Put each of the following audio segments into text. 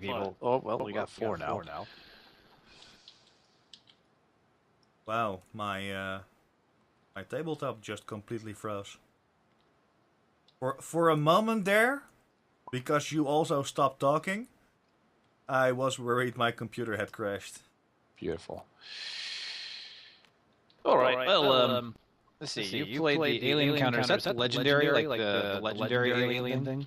People. Oh well, we got four now. Wow, my tabletop just completely froze. For a moment there, because you also stopped talking, I was worried my computer had crashed. Beautiful. All right. Well, let's see. You played the alien encounter. Is that the legendary, like the legendary alien thing?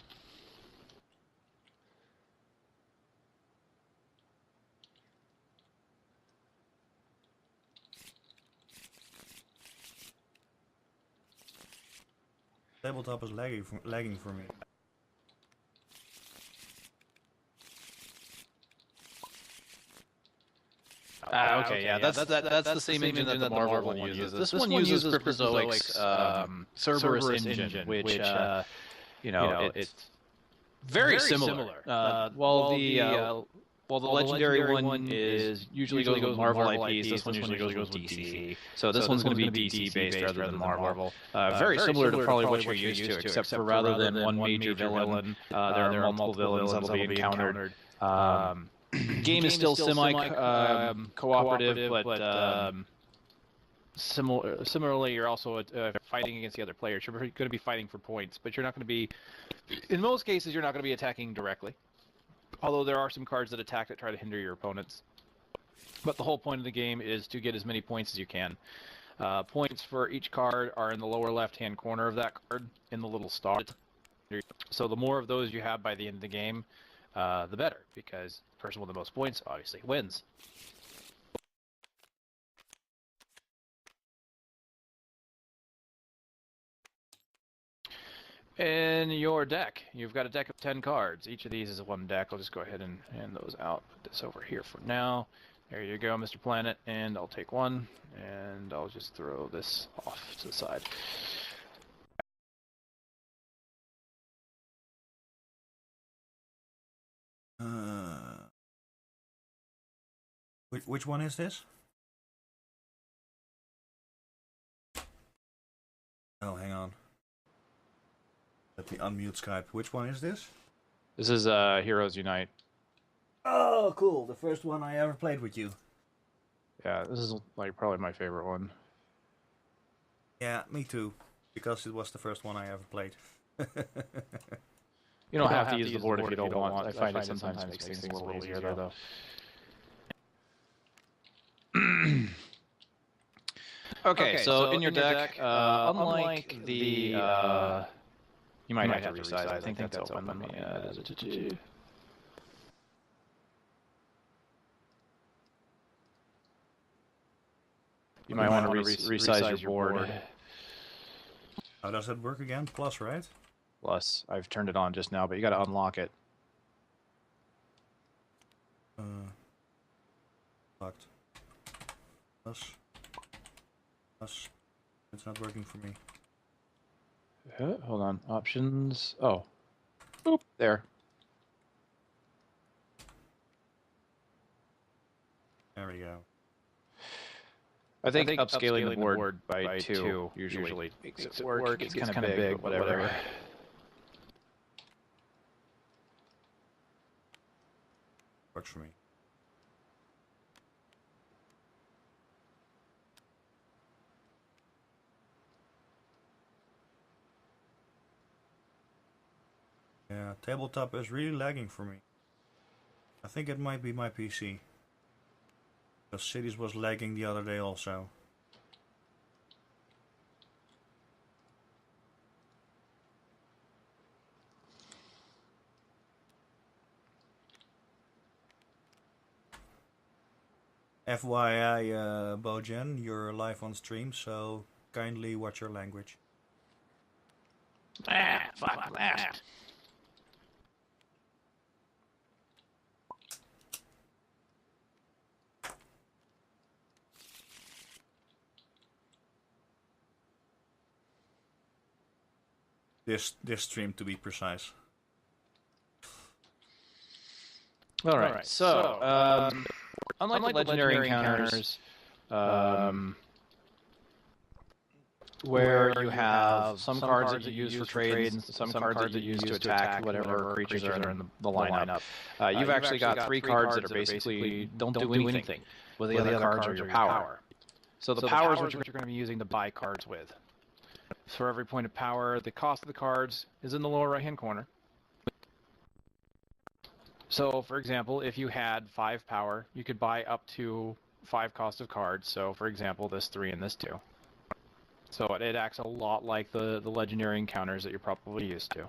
Tabletop is lagging for me. Okay, yeah, that's the same engine that the Marvel one uses. This one uses Cryptozoic's Cerberus engine, which you know, it's very similar. While the legendary one is usually goes with Marvel IPs, this one usually goes with DC. So this one's going to be DC based rather than Marvel. Very similar to probably what you're used to, except for rather than one major villain, there are multiple villains that'll be encountered. Game is still semi-cooperative, but similarly, you're also fighting against the other players. You're going to be fighting for points, but you're not going to be, in most cases, you're not going to be attacking directly. Although there are some cards that attack that try to hinder your opponents. But the whole point of the game is to get as many points as you can. Points for each card are in the lower left-hand corner of that card in the little star. So the more of those you have by the end of the game, the better, because the person with the most points obviously wins. In your deck, you've got a deck of 10 cards. Each of these is one deck. I'll just go ahead and hand those out. Put this over here for now. There you go, Mr. Planet, and I'll take one, and I'll just throw this off to the side. Which one is this? Oh, hang on. Let me unmute Skype. Which one is this? This is Heroes Unite. Oh, cool. The first one I ever played with you. Yeah, this is like probably my favorite one. Yeah, me too. Because it was the first one I ever played. You don't have to use the board if you don't want. I find it sometimes makes things a little easier though. Okay, so in your deck, unlike the you might have to resize. I think that's open. Let me you might want to resize your board. How does that work again? Plus, right? Plus, I've turned it on just now, but you got to unlock it. Locked. Plus. It's not working for me. Hold on. Options. Oh. Boop. There. There we go. I think upscaling the board by 2 usually makes it work. It's kind of big, but whatever. Works for me. Yeah, tabletop is really lagging for me. I think it might be my PC. Because Cities was lagging the other day also. FYI, Bojan, you're live on stream, so kindly watch your language. Fuck that. This stream, to be precise. All right. So, unlike the legendary encounters, where you have some cards that you use for trade and some cards that you use to attack whatever creatures are in the lineup. You've actually got 3 cards that are basically don't do anything, while the other cards are your power. So the power is what you're going to be using to buy cards with. For every point of power, the cost of the cards is in the lower right-hand corner. So, for example, if you had 5 power, you could buy up to 5 cost of cards. So, for example, this 3 and this 2. So it acts a lot like the legendary encounters that you're probably used to.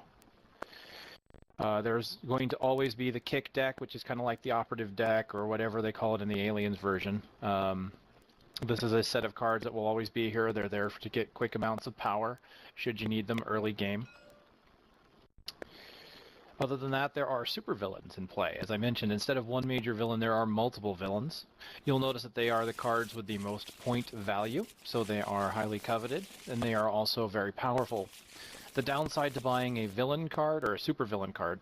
There's going to always be the kick deck, which is kind of like the operative deck, or whatever they call it in the Aliens version. This is a set of cards that will always be here. They're there to get quick amounts of power, should you need them early game. Other than that, there are supervillains in play. As I mentioned, instead of one major villain, there are multiple villains. You'll notice that they are the cards with the most point value, so they are highly coveted, and they are also very powerful. The downside to buying a villain card, or a supervillain card,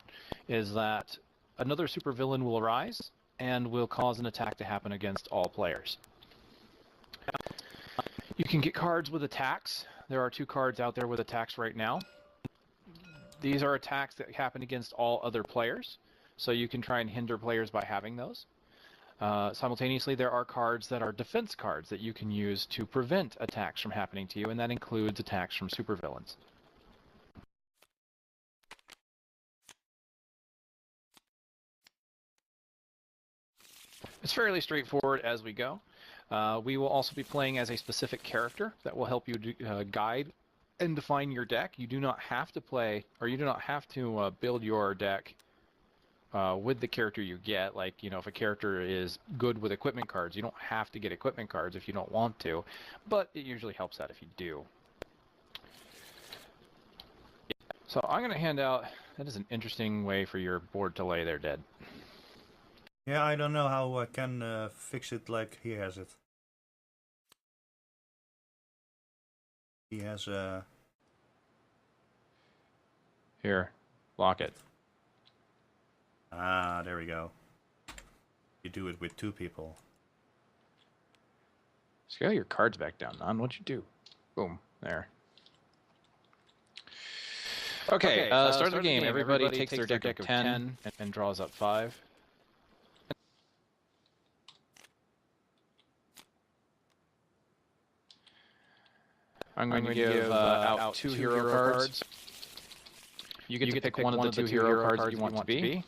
is that another supervillain will arise and will cause an attack to happen against all players. You can get cards with attacks. There are 2 cards out there with attacks right now. These are attacks that happen against all other players, so you can try and hinder players by having those. Simultaneously, there are cards that are defense cards that you can use to prevent attacks from happening to you, and that includes attacks from supervillains. It's fairly straightforward as we go. We will also be playing as a specific character that will help you guide and define your deck. You do not have to play, or you do not have to build your deck with the character you get. Like, you know, if a character is good with equipment cards, you don't have to get equipment cards if you don't want to, but it usually helps out if you do. So I'm going to hand out, that is an interesting way for your board to lay there, Dead. Yeah, I don't know how I can fix it like he has it. He has a... Here, lock it. Ah, there we go. You do it with 2 people. Scale your cards back down, Nan. What'd you do? Boom, there. Okay, start the game. Everybody takes their deck of 10 and draws up 5. I'm going to give out 2 hero cards. You get to pick one of the 2 hero cards that you want to be.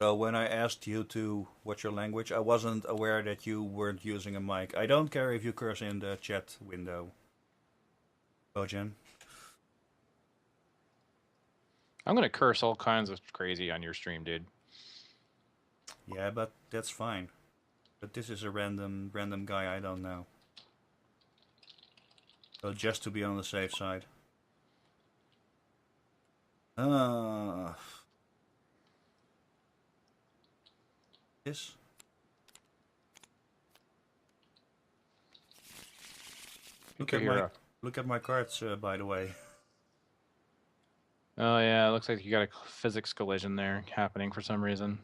So when I asked you to what's your language, I wasn't aware that you weren't using a mic. I don't care if you curse in the chat window. Bojan. I'm going to curse all kinds of crazy on your stream, dude. Yeah, but that's fine. But this is a random guy I don't know. So just to be on the safe side. This? Look at my cards, by the way. Oh yeah, it looks like you got a physics collision there happening for some reason.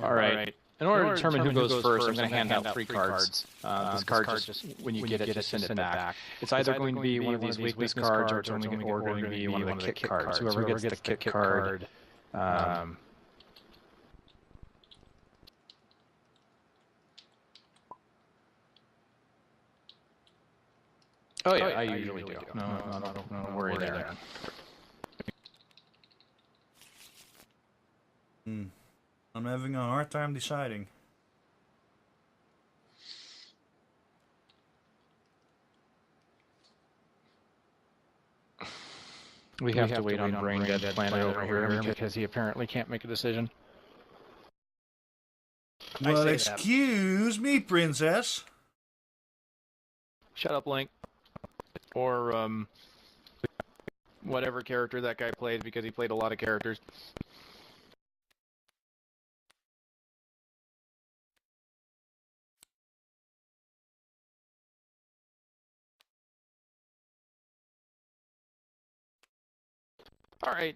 All right. In order to determine who goes first, I'm going to hand out 3 cards. This card just, when you get it, just send it back. It's either going to be one of these weakness cards, or it's only going to be one of the kick cards. Whoever gets the kick card... Oh yeah, I usually do. No worry there. I'm having a hard time deciding. We have to wait on Brain Dead Planet over here because he apparently can't make a decision. Well, excuse me, princess. Shut up, Link. Or, whatever character that guy played, because he played a lot of characters. All right.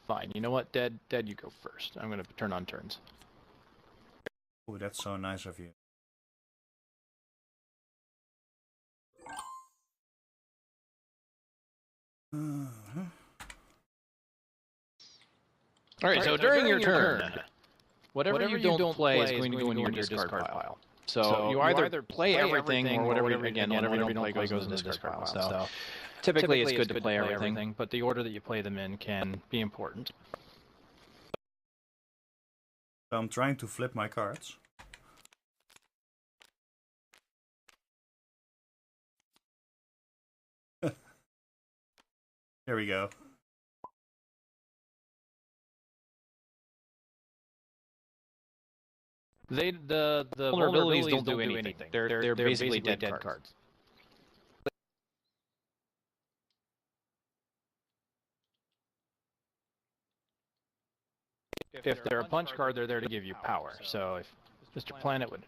Fine. You know what, Dead, you go first. I'm going to turn on turns. Oh, that's so nice of you. All right. So during your turn, whatever you don't play is going to go into your discard pile. So you either play everything or whatever you don't play goes into the discard pile. So typically it's good to play everything, but the order that you play them in can be important. So I'm trying to flip my cards. There we go. The vulnerabilities don't do anything. They're basically dead cards. If they're a punch card, they're there to give you power. So if Mr. Planet would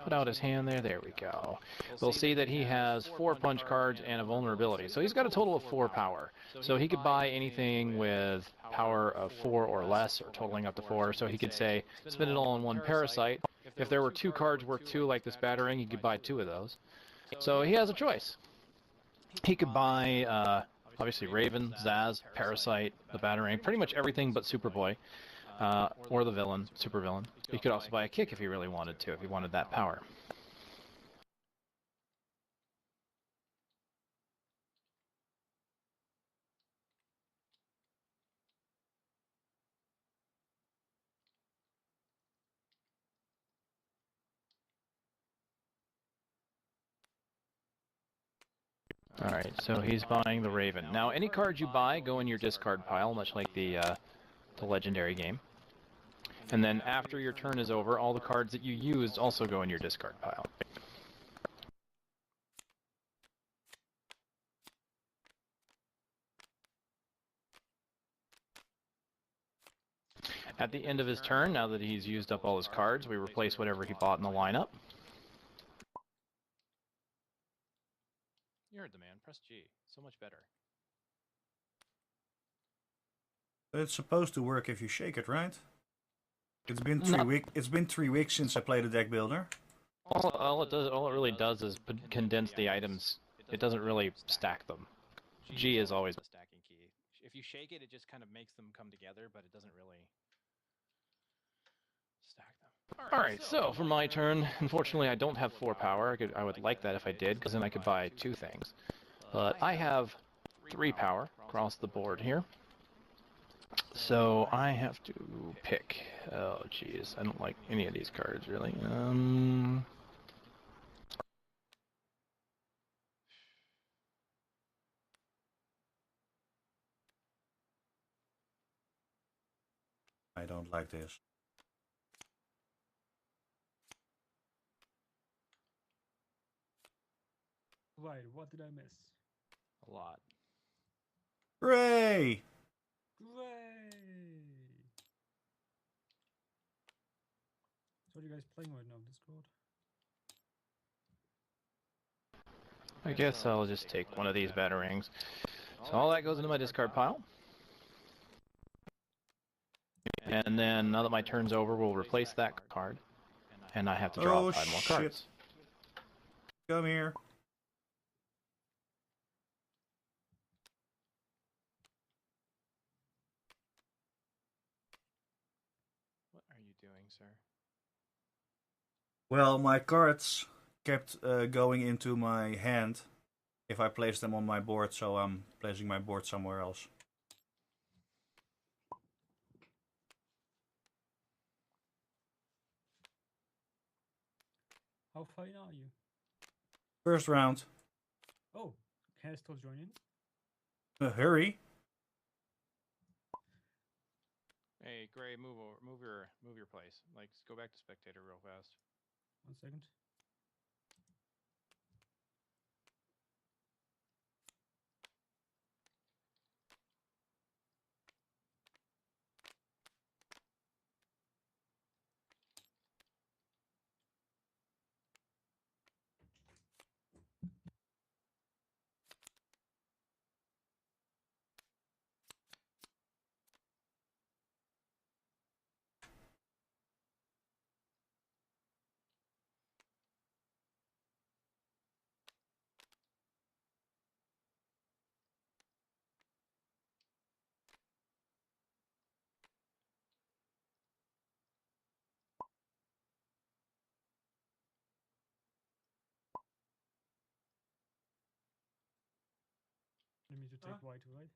put out his hand there we go. We'll see that he has 4 punch cards and a vulnerability. So he's got a total of 4 power. So he could buy anything with power of 4 or less, or totaling up to 4. So he could say, spend it all on 1 parasite. If there were 2 cards worth 2, like this battering, he could buy 2 of those. So he has a choice. He could buy, obviously, Raven, Zaz, Parasite, the battering, pretty much everything but Superboy. Or the villain, supervillain. He could also buy a kick if he really wanted to, if he wanted that power. Alright, so he's buying the Raven. Now, any cards you buy go in your discard pile, much like the legendary game. And then after your turn is over, all the cards that you used also go in your discard pile. At the end of his turn, now that he's used up all his cards, we replace whatever he bought in the lineup. You heard the man. Press G. So much better. It's supposed to work if you shake it, right? It's been 3 weeks. It's been 3 weeks since I played a deck builder. All it really does is condense the items. It doesn't really stack them. G is always the stacking key. If you shake it, it just kind of makes them come together, but it doesn't really stack them. Alright, so for my turn, unfortunately I don't have 4 power. I would like that if I did, because then I could buy 2 things. But I have 3 power across the board here. So I have to pick. Oh jeez, I don't like any of these cards really. I don't like this. Wait, what did I miss? A lot. Hooray! Hooray! So what are you guys playing right now on Discord? I guess I'll just take one of these batarangs. So all that goes into my discard pile. And then, now that my turn's over, we'll replace that card. And I have to draw 5 more cards. Come here. What are you doing, sir? Well, my cards kept going into my hand if I placed them on my board, so I'm placing my board somewhere else. How far in are you? First round. Oh, can I still join in? Hurry. Hey, Gray, move your place. Like, go back to spectator real fast. 1 second. me to take white, right?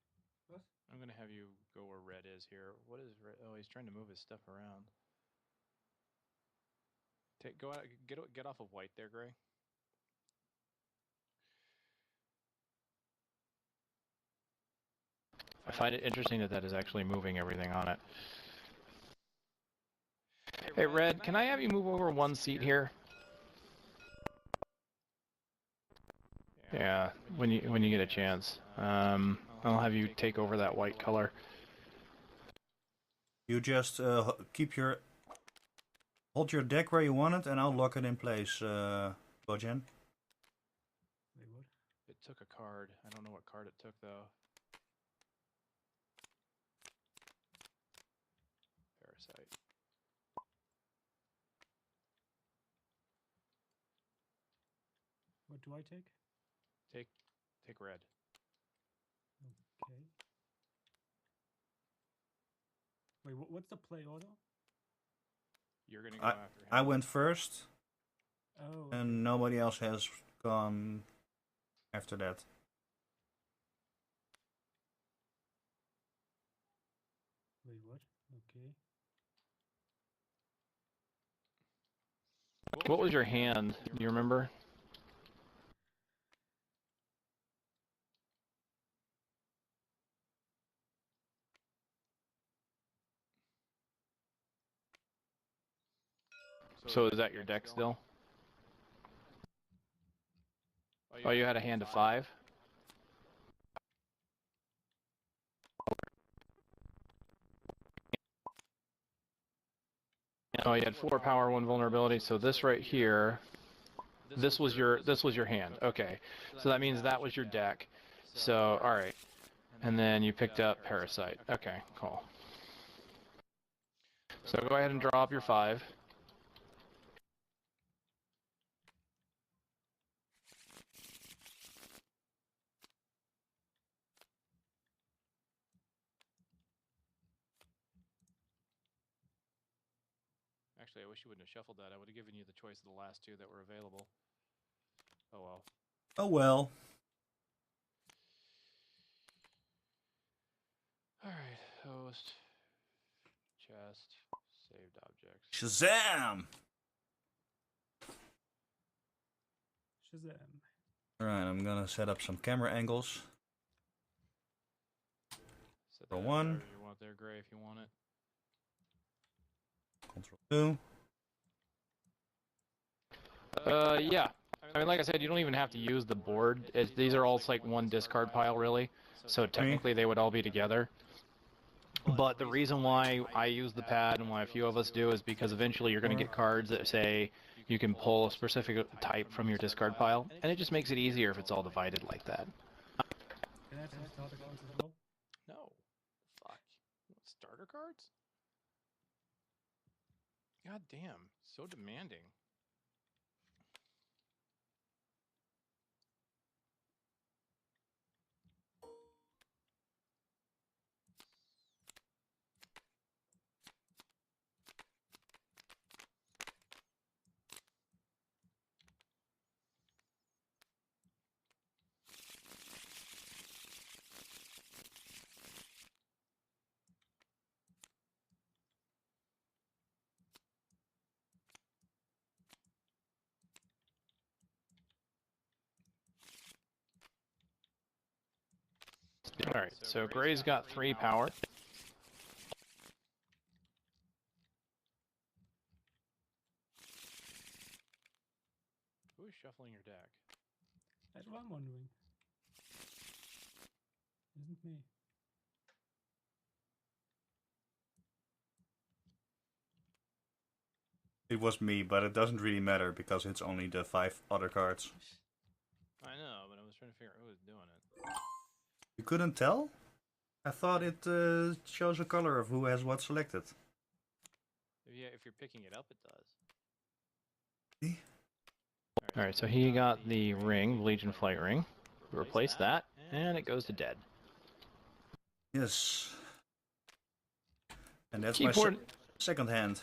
What? I'm gonna have you go where red is here. What is red? Oh, he's trying to move his stuff around. Go out. Get off of white there, Gray. I find it interesting that that is actually moving everything on it. Hey, Red, can I have you move over one seat here? Yeah, when you get a chance. I'll have you take over that white color. You just hold your deck where you want it, and I'll lock it in place, Bojan. Wait, what? It took a card. I don't know what card it took though. Parasite. What do I take? Take red. Okay. Wait, what's the play order? You're gonna go after him. I went first, Oh. and nobody else has gone after that. Wait, what? Okay. What was your hand? Do you remember? So is that your deck still? Oh, you had a hand of 5? Oh, you had 4 power, 1 vulnerability. So this right here, this was your hand. Okay, so that means that was your deck. So all right, and then you picked up Parasite. Okay, cool. So go ahead and draw up your 5. Actually, I wish you wouldn't have shuffled that. I would have given you the choice of the last 2 that were available. Oh well. Oh well. Alright, host, chest, saved objects. Shazam! Shazam. Alright, I'm gonna set up some camera angles. Set For that one. wherever you want there, Gray, if you want it. Control 2. Yeah. I mean, like I said, you don't even have to use the board. These are all like one discard pile, really. So technically, they would all be together. But the reason why I use the pad and why a few of us do is because eventually you're going to get cards that say you can pull a specific type from your discard pile, and it just makes it easier if it's all divided like that. Can I have some starter cards as well? No. Fuck. You want starter cards? God damn. So demanding. Alright, so Gray's got 3 power. Who is shuffling your deck? That's what I'm wondering. Isn't me. It was me, but it doesn't really matter because it's only the 5 other cards. I know, but I was trying to figure out who was doing it. You couldn't tell? I thought it shows a color of who has what selected. Yeah, if you're picking it up, it does. See? Alright, so he got the ring, the Legion Flight Ring. Replace that, and it goes to dead. Yes. And that's Key my point- second hand.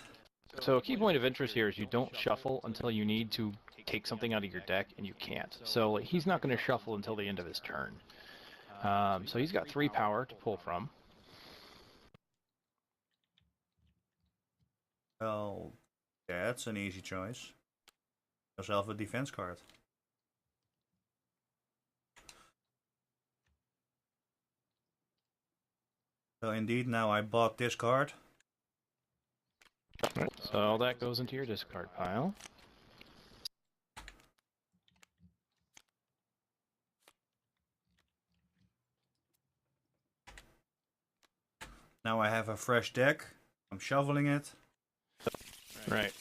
So a key point of interest here is you don't shuffle until you need to take something out of your deck, and you can't. So like, he's not going to shuffle until the end of his turn. So he's got 3 power to pull from. Well, that's an easy choice. Yourself a defense card. So indeed, now I bought this card. Right, so that goes into your discard pile. Now I have a fresh deck. I'm shoveling it. Right.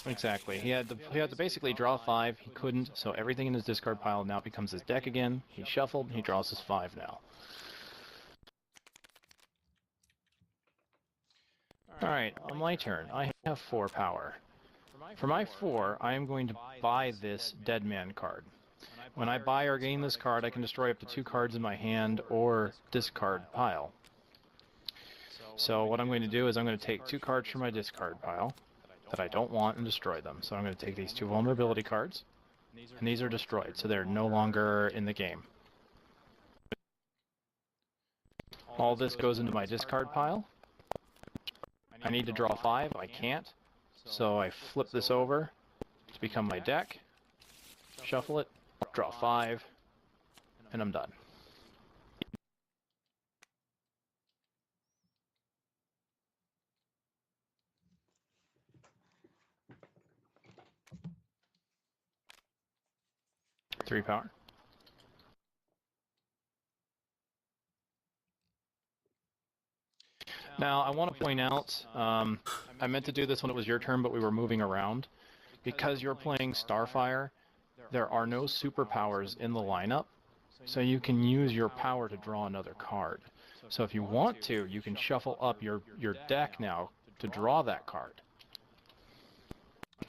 Exactly. He had to basically draw 5. He couldn't, so everything in his discard pile now becomes his deck again. He shuffled. He draws his 5 now. All right, on my turn, I have 4 power. For my 4, I am going to buy this Dead Man card. When I buy or gain this card, I can destroy up to 2 cards in my hand or discard pile. So what I'm going to do is I'm going to take 2 cards from my discard pile that I don't want and destroy them. So I'm going to take these 2 vulnerability cards, and these are destroyed, so they're no longer in the game. All this goes into my discard pile. I need to draw 5, I can't, so I flip this over to become my deck, shuffle it, draw 5, and I'm done. Three power. Now, I want to point out, I meant to do this when it was your turn, but we were moving around. Because you're playing Starfire, there are no superpowers in the lineup, so you can use your power to draw another card. So if you want to, you can shuffle up your deck now to draw that card.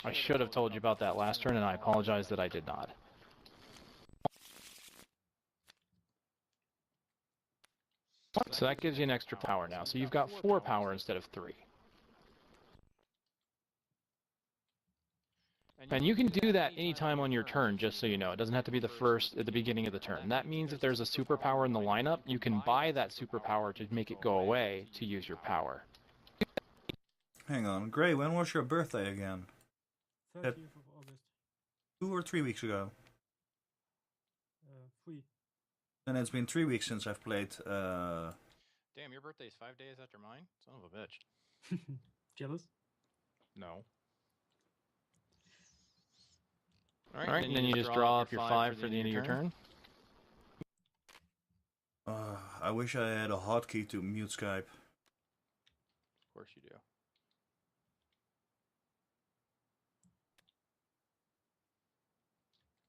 I should have told you about that last turn, and I apologize that I did not. So that gives you an extra power now. So you've got 4 power instead of 3. And you can do that anytime on your turn, just so you know. It doesn't have to be at the beginning of the turn. That means if there's a superpower in the lineup, you can buy that superpower to make it go away to use your power. Hang on, Gray, when was your birthday again? 30th of August. 2 or 3 weeks ago? 3. And it's been 3 weeks since I've played. Damn, your birthday's 5 days after mine? Son of a bitch. Jealous? No. Alright, and then you just draw up your 5 for the end of your turn. I wish I had a hotkey to mute Skype. Of course you do.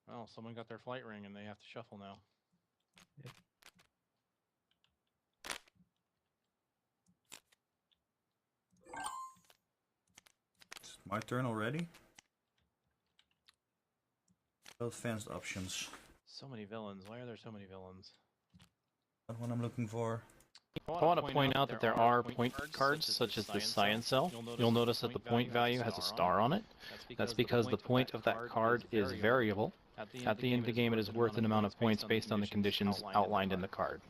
Well, someone got their flight ring and they have to shuffle now. Yep. It's my turn already? Advanced options. So many villains. Why are there so many villains? That's what I'm looking for. I want to point out that there are point cards, such as the Science Cell. You'll notice that the point value has a star on it. That's because the point of that card is variable. At the end of the game, it is worth an amount of points based on the conditions outlined in the card.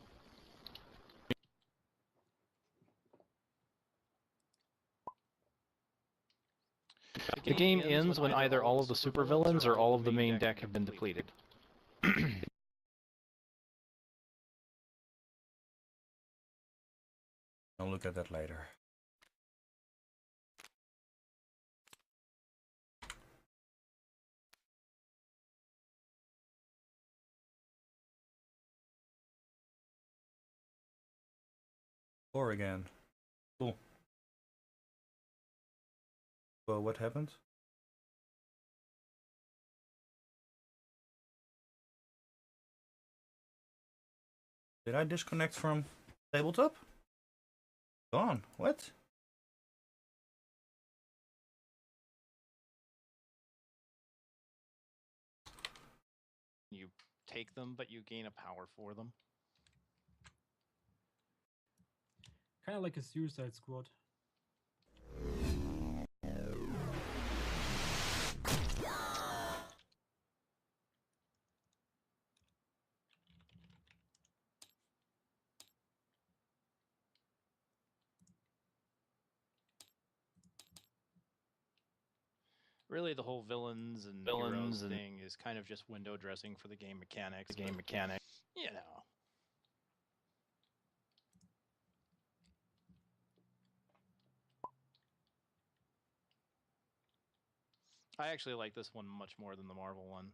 The game ends when either all of the supervillains or all of the main deck have been depleted. I'll look at that later. Or again. Cool. Well, what happened? Did I disconnect from tabletop? Gone. What? You take them, but you gain a power for them. Kind of like a Suicide Squad. Really, the whole villains and heroes thing is kind of just window dressing for the game mechanics. You know. I actually like this one much more than the Marvel one.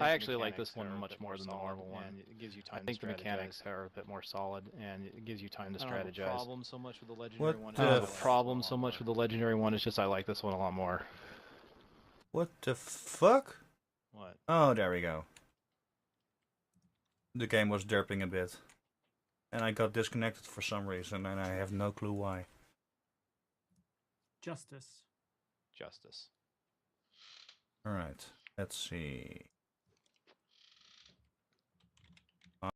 I actually like this one much more than the Marvel one. It gives you time. I think the mechanics are a bit more solid, and it gives you time to strategize. I don't have a problem so much with the legendary one. I don't have a problem so much with the legendary one. It's just I like this one a lot more. What the fuck? What? Oh, there we go. The game was derping a bit, and I got disconnected for some reason, and I have no clue why. Justice. Justice. All right. Let's see.